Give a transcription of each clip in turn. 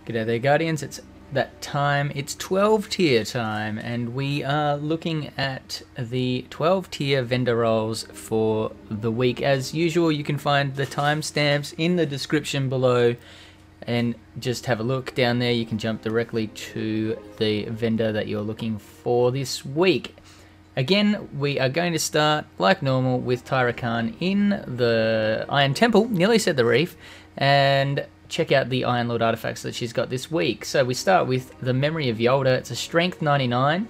G'day there, Guardians. It's that time. It's 12 tier time, and we are looking at the 12 tier vendor roles for the week. As usual, you can find the timestamps in the description below, and just have a look down there. You can jump directly to the vendor that you're looking for this week. Again, we are going to start, like normal, with Tyra Karn in the Iron Temple, nearly said the Reef, and check out the Iron Lord artifacts that she's got this week. So we start with the Memory of Yolda. It's a Strength 99.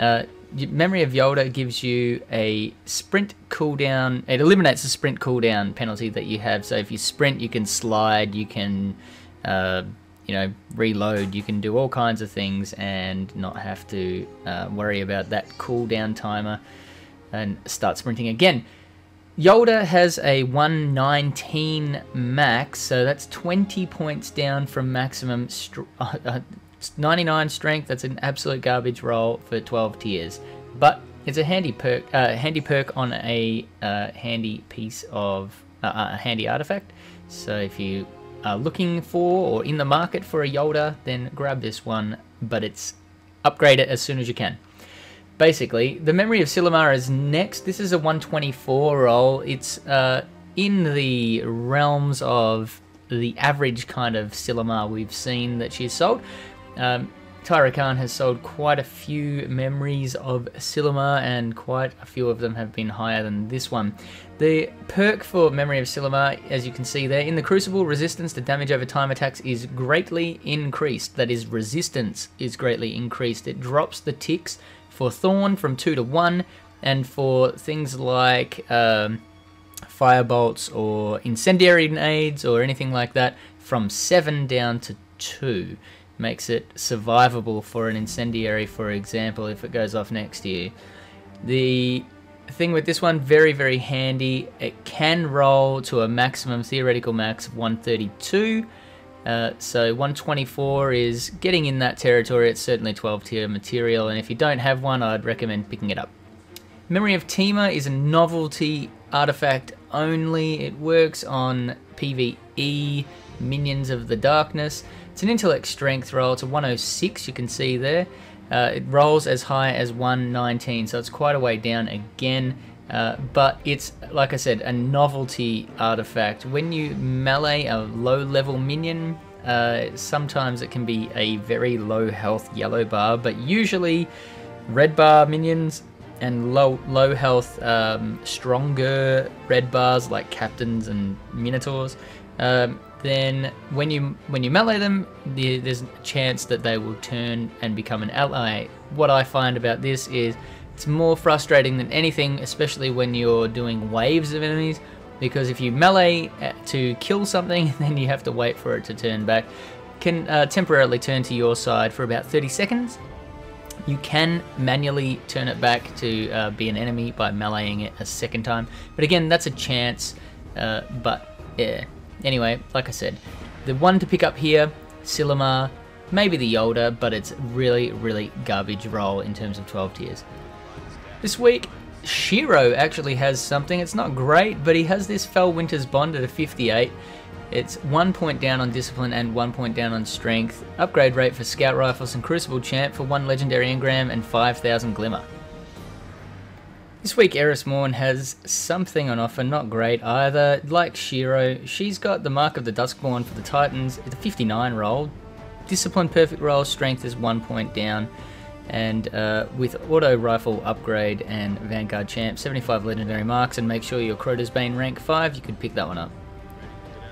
Memory of Yolda gives you a sprint cooldown. It eliminates the sprint cooldown penalty that you have. So if you sprint, you can slide, you can reload, you can do all kinds of things and not have to worry about that cooldown timer and start sprinting again. Yolda has a 119 max, so that's 20 points down from maximum 99 strength. That's an absolute garbage roll for 12 tiers, but it's a handy perk on a handy piece of a handy artifact. So if you are looking for or in the market for a Yolda, then grab this one, but it's upgrade it as soon as you can. Basically, the Memory of Silumar is next. This is a 124 roll. It's in the realms of the average kind of Silumar we've seen that she's sold. Tyra Karn has sold quite a few memories of Silumar, and quite a few of them have been higher than this one. The perk for Memory of Silumar, as you can see there, in the Crucible, resistance to damage over time attacks is greatly increased. That is, resistance is greatly increased. It drops the ticks for Thorn from 2 to 1, and for things like firebolts or incendiary nades or anything like that, from 7 down to 2. Makes it survivable for an incendiary, for example, if it goes off next to you. The thing with this one, very, very handy. It can roll to a maximum theoretical max of 132. So 124 is getting in that territory. It's certainly 12 tier material, and if you don't have one, I'd recommend picking it up. Memory of Tima is a novelty artifact only. It works on PvE minions of the darkness. It's an intellect strength roll. It's a 106, you can see there. It rolls as high as 119, so it's quite a way down again. But it's, like I said, a novelty artifact. When you melee a low-level minion, sometimes it can be a very low health yellow bar, but usually red bar minions and low health stronger red bars like captains and minotaurs, then when you melee them, there's a chance that they will turn and become an ally. What I find about this is it's more frustrating than anything, especially when you're doing waves of enemies, because if you melee to kill something, then you have to wait for it to turn back. Can temporarily turn to your side for about 30 seconds. You can manually turn it back to be an enemy by meleeing it a second time, but again, that's a chance. But yeah. Anyway, like I said, the one to pick up here, Silumar, maybe the Yolda, but it's really, really garbage roll in terms of 12 tiers. This week, Shiro actually has something. It's not great, but he has this Fellwinter's Bond at a 58. It's 1 point down on Discipline and 1 point down on Strength. Upgrade rate for Scout Rifles and Crucible Champ for 1 Legendary Engram and 5,000 Glimmer. This week, Eris Morn has something on offer, not great either. Like Shiro, she's got the Mark of the Duskborn for the Titans. It's a 59 roll. Discipline perfect roll, Strength is 1 point down. And with Auto Rifle upgrade and Vanguard Champ, 75 Legendary Marks, and make sure your Crota's Bane rank 5, you could pick that one up.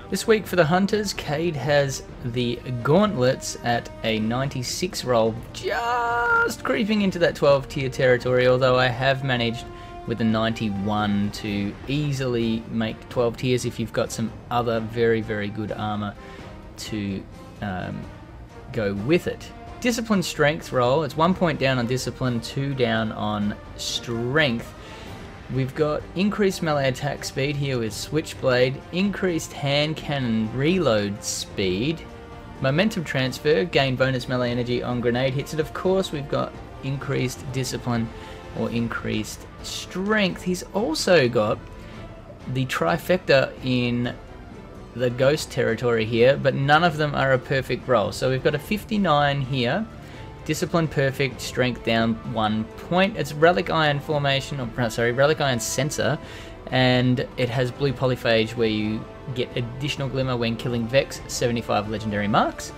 This week for the Hunters, Cade has the Gauntlets at a 96 roll, just creeping into that 12 tier territory, although I have managed with a 91 to easily make 12 tiers if you've got some other very, very good armor to go with it. Discipline Strength roll, it's 1 point down on Discipline, 2 down on Strength. We've got increased melee attack speed here with Switchblade, increased hand cannon reload speed, momentum transfer, gain bonus melee energy on grenade hits, and of course we've got increased discipline or increased strength. He's also got the trifecta in the ghost territory here, but none of them are a perfect roll. So we've got a 59 here. Discipline perfect, strength down 1 point. It's Relic Iron formation, or sorry, Relic Iron sensor, and it has blue polyphage where you get additional glimmer when killing Vex, 75 legendary marks.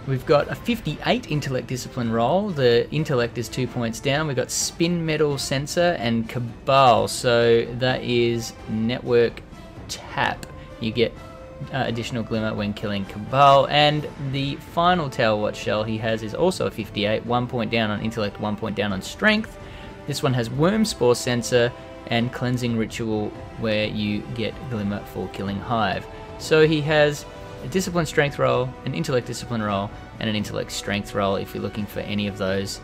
We've got a 58 intellect discipline roll. The intellect is 2 points down. We've got spin metal sensor and cabal, so that is network tap. You get additional glimmer when killing cabal, and the final Tower Watch shell he has is also a 58, 1 point down on intellect, 1 point down on strength. This one has worm spore sensor and cleansing ritual where you get glimmer for killing hive. So he has a discipline strength roll, an intellect discipline roll, and an intellect strength roll if you're looking for any of those.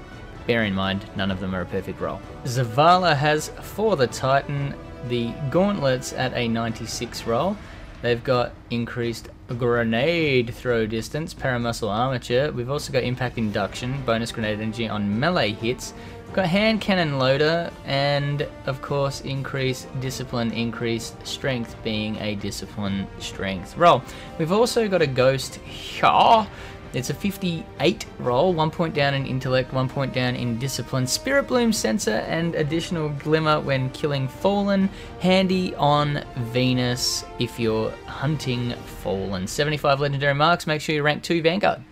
Bear in mind, none of them are a perfect roll. Zavala has, for the Titan, the gauntlets at a 96 roll. They've got increased grenade throw distance, paramuscle armature. We've also got impact induction, bonus grenade energy on melee hits. We've got hand cannon loader, and of course increased discipline, increased strength being a discipline strength roll. We've also got a ghost here. It's a 58 roll, 1 point down in intellect, 1 point down in discipline, spirit bloom sensor, and additional glimmer when killing fallen. Handy on Venus if you're hunting fallen. 75 legendary marks, make sure you rank 2 Vanguard.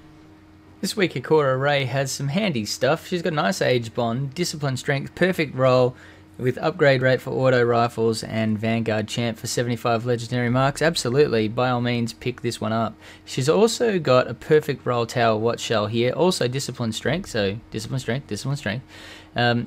This week Ikora Ray has some handy stuff. She's got an Ice Age bond, discipline strength, perfect roll, with upgrade rate for auto rifles and Vanguard champ for 75 legendary marks. Absolutely, by all means pick this one up. She's also got a perfect roll Tower Watch shell here, also discipline strength, so discipline strength,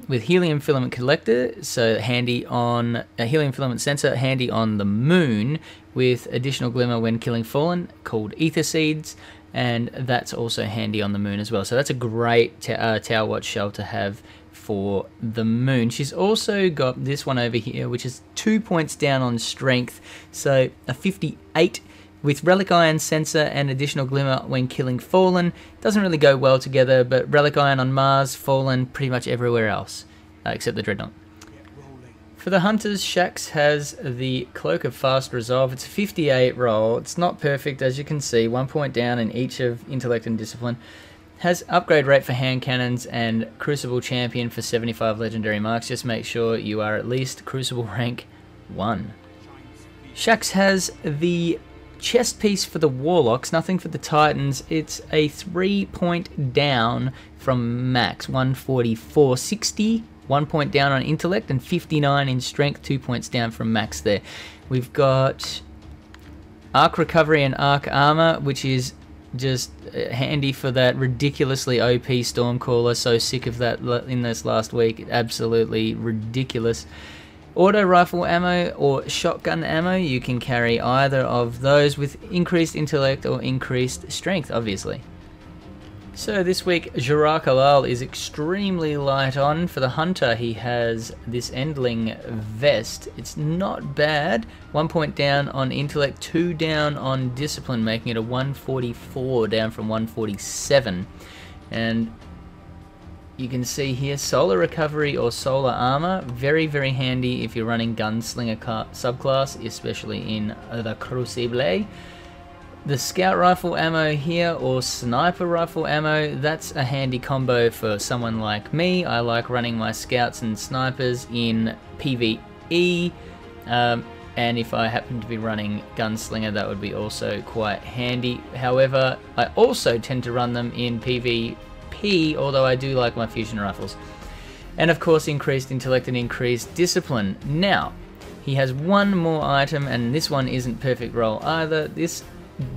with helium filament collector, so handy on a helium filament sensor, handy on the moon, with additional glimmer when killing fallen, called ether seeds, and that's also handy on the moon as well. So that's a great Tower Watch shell to have for the moon. She's also got this one over here, which is 2 points down on strength, so a 58 with Relic Iron sensor and additional glimmer when killing fallen. Doesn't really go well together, but Relic Iron on Mars, fallen pretty much everywhere else, except the Dreadnought. For the hunters, Shaxx has the Cloak of Fast Resolve. It's a 58 roll. It's not perfect, as you can see, 1 point down in each of intellect and discipline. Has upgrade rate for hand cannons and Crucible champion for 75 legendary marks. Just make sure you are at least Crucible rank 1. Shaxx has the chest piece for the Warlocks, nothing for the Titans. It's a 3 point down from max, 144, 60, 1 point down on intellect, and 59 in strength, 2 points down from max there. We've got arc recovery and arc armor, which is just handy for that ridiculously OP Stormcaller. So sick of that in this last week. Absolutely ridiculous. Auto rifle ammo or shotgun ammo, you can carry either of those with increased intellect or increased strength, obviously. So this week, Juraq Alal is extremely light on. For the hunter, he has this Endling vest. It's not bad. 1 point down on intellect, 2 down on discipline, making it a 144 down from 147. And you can see here, solar recovery or solar armor, very, very handy if you're running gunslinger subclass, especially in the Crucible. The scout rifle ammo here, or sniper rifle ammo, that's a handy combo for someone like me. I like running my scouts and snipers in PvE, and if I happen to be running gunslinger, that would be also quite handy. However, I also tend to run them in PvP, although I do like my fusion rifles. And of course, increased intellect and increased discipline. Now, he has one more item, and this one isn't perfect roll either. This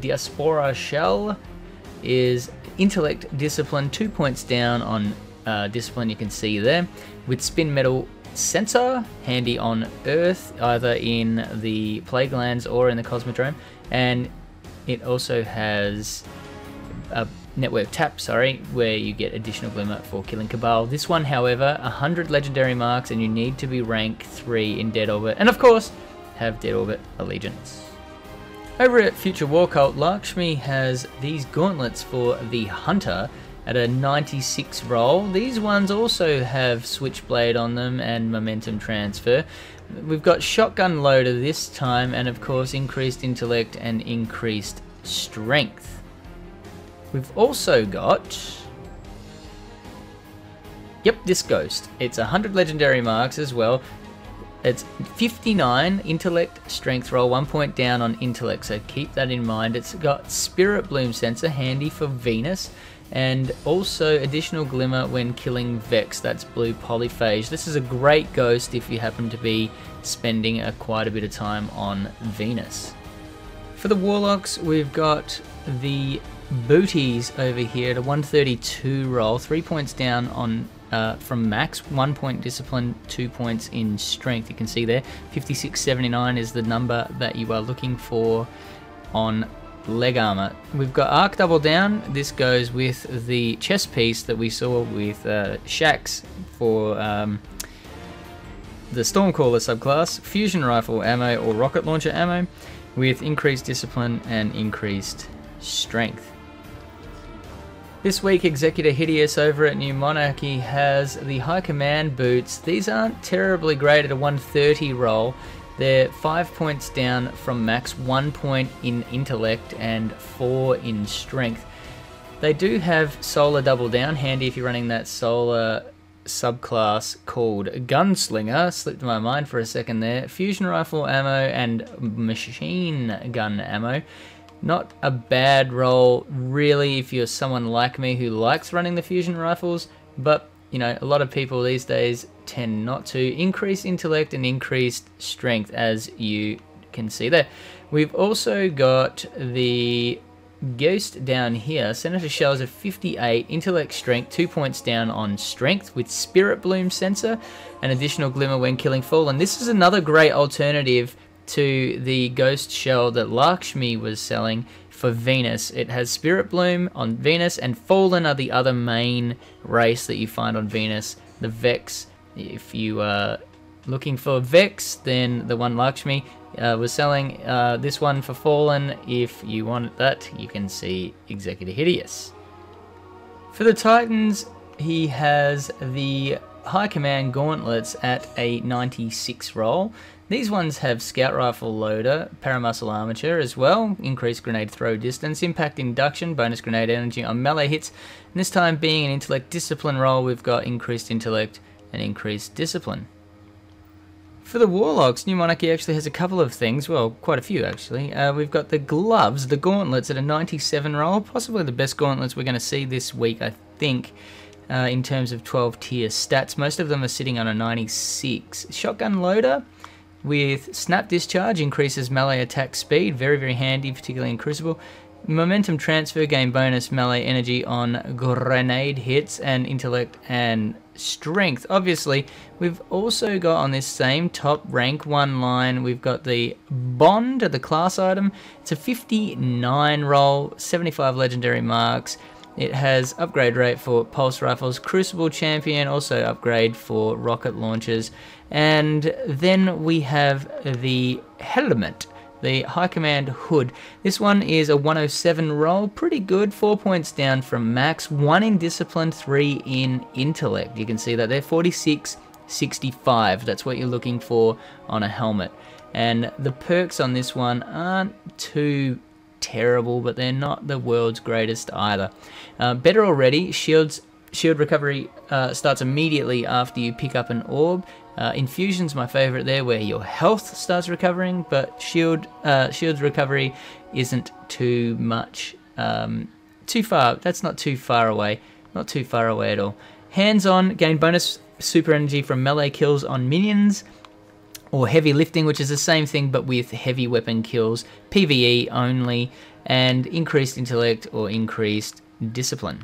Diaspora shell is intellect discipline, 2 points down on discipline, you can see there, with spin metal sensor, handy on Earth, either in the Plaguelands or in the Cosmodrome, and it also has a network tap, where you get additional glimmer for killing Cabal. This one, however, 100 legendary marks, and you need to be rank 3 in Dead Orbit, and of course, have Dead Orbit allegiance. Over at Future War Cult, Lakshmi has these gauntlets for the Hunter, at a 96 roll. These ones also have Switchblade on them and Momentum Transfer. We've got Shotgun Loader this time, and of course increased Intellect and increased Strength. We've also got... Yep, this Ghost. It's 100 Legendary Marks as well. It's 59 Intellect Strength roll, 1 point down on Intellect, so keep that in mind. It's got Spirit Bloom Sensor, handy for Venus, and also additional Glimmer when killing Vex, that's blue Polyphage. This is a great Ghost if you happen to be spending quite a bit of time on Venus. For the Warlocks, we've got the Booties over here at a 132 roll, 3 points down on from max, 1 point discipline, 2 points in strength. You can see there 5679 is the number that you are looking for on leg armor. We've got Arc Double Down. This goes with the chest piece that we saw with Shaxx for the Stormcaller subclass. Fusion Rifle ammo or Rocket Launcher ammo with increased discipline and increased strength. This week, Executor Hideous over at New Monarchy has the High Command boots. These aren't terribly great at a 130 roll. They're 5 points down from max, 1 point in Intellect and 4 in Strength. They do have Solar Double Down, handy if you're running that Solar subclass called Gunslinger. Slipped my mind for a second there. Fusion Rifle ammo and Machine Gun ammo. Not a bad roll, really, if you're someone like me who likes running the Fusion Rifles, but, you know, a lot of people these days tend not to. Increase Intellect and increased Strength, as you can see there. We've also got the Ghost down here. Senator Shells of 58, Intellect Strength, 2 points down on Strength with Spirit Bloom Sensor and additional Glimmer when killing Fallen. This is another great alternative to the Ghost Shell that Lakshmi was selling for Venus. It has Spirit Bloom on Venus, and Fallen are the other main race that you find on Venus. The Vex, if you are looking for Vex, then the one Lakshmi was selling. This one for Fallen, if you want that, you can see Executor Hideous. For the Titans, he has the High Command Gauntlets at a 96 roll. These ones have Scout Rifle Loader, Paramuscle Armature as well, increased grenade throw distance, impact induction, bonus grenade energy on melee hits, and this time being an Intellect Discipline roll, we've got increased Intellect and increased Discipline. For the Warlocks, New Monarchy actually has a couple of things, well, quite a few actually. We've got the gloves, the gauntlets at a 97 roll, possibly the best gauntlets we're going to see this week, I think. In terms of 12 tier stats, most of them are sitting on a 96. Shotgun Loader with Snap Discharge increases melee attack speed, very, very handy, particularly in Crucible. Momentum Transfer, gain bonus melee energy on grenade hits, and Intellect and Strength. Obviously, we've also got on this same top rank 1 line, we've got the Bond, the class item. It's a 59 roll, 75 legendary marks. It has upgrade rate for pulse rifles, Crucible Champion, also upgrade for rocket launchers. And then we have the helmet, the High Command Hood. This one is a 107 roll, pretty good, 4 points down from max, 1 in Discipline, 3 in Intellect. You can see that there, 46, 65, that's what you're looking for on a helmet. And the perks on this one aren't too terrible, but they're not the world's greatest either. Better already, shield recovery starts immediately after you pick up an orb. Infusion's my favorite there, where your health starts recovering, but shield's recovery isn't too much, too far. That's not too far away, not too far away at all. Hands-on, gain bonus super energy from melee kills on minions, or heavy lifting, which is the same thing but with heavy weapon kills, PvE only, and increased Intellect or increased Discipline.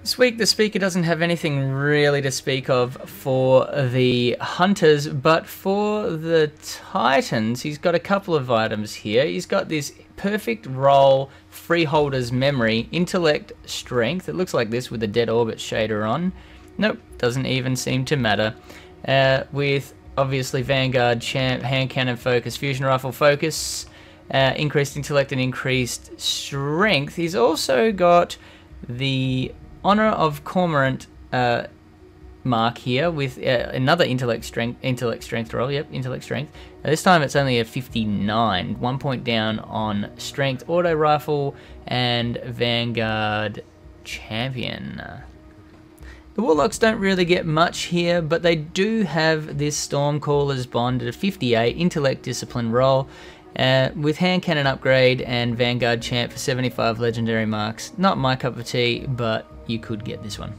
This week the speaker doesn't have anything really to speak of for the Hunters, but for the Titans he's got a couple of items here. He's got this perfect roll Freeholder's Memory, Intellect Strength. It looks like this with the Dead Orbit shader on. Nope, doesn't even seem to matter. With obviously Vanguard, Champ, Hand Cannon Focus, Fusion Rifle Focus, increased Intellect and increased Strength. He's also got the Honor of Cormorant mark here with another intellect strength roll. Yep, intellect strength. This time it's only a 59, 1 point down on strength, auto rifle, and Vanguard champion. The Warlocks don't really get much here, but they do have this Stormcaller's Bond at a 58 intellect discipline roll. With hand cannon upgrade and Vanguard champ for 75 legendary marks. Not my cup of tea, but you could get this one.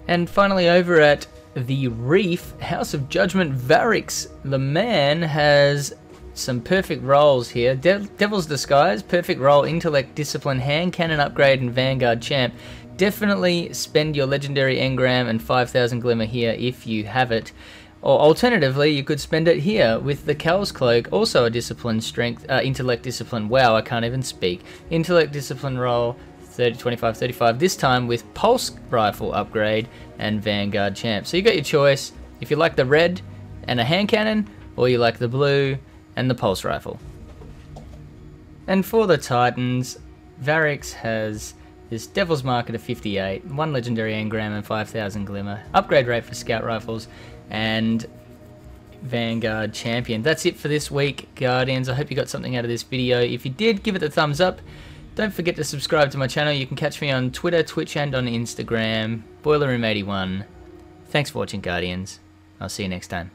And finally, over at the Reef, House of Judgment Variks, the man has some perfect rolls here. Devil's Disguise, perfect roll, intellect, discipline, hand cannon upgrade, and Vanguard champ. Definitely spend your legendary engram and 5,000 glimmer here if you have it. Or alternatively, you could spend it here with the Cal's Cloak, also a discipline strength, intellect discipline. Wow, I can't even speak. Intellect discipline roll, 30, 25, 35, this time with Pulse Rifle upgrade and Vanguard champ. So you got your choice if you like the red and a hand cannon, or you like the blue and the Pulse Rifle. And for the Titans, Variks has this Devil's Mark at a 58, 1 legendary engram and 5,000 glimmer, upgrade rate for scout rifles, and Vanguard champion. That's it for this week, Guardians. I hope you got something out of this video. If you did, give it the thumbs up. Don't forget to subscribe to my channel. You can catch me on Twitter, Twitch, and on Instagram. BoylerRoom81. Thanks for watching, Guardians. I'll see you next time.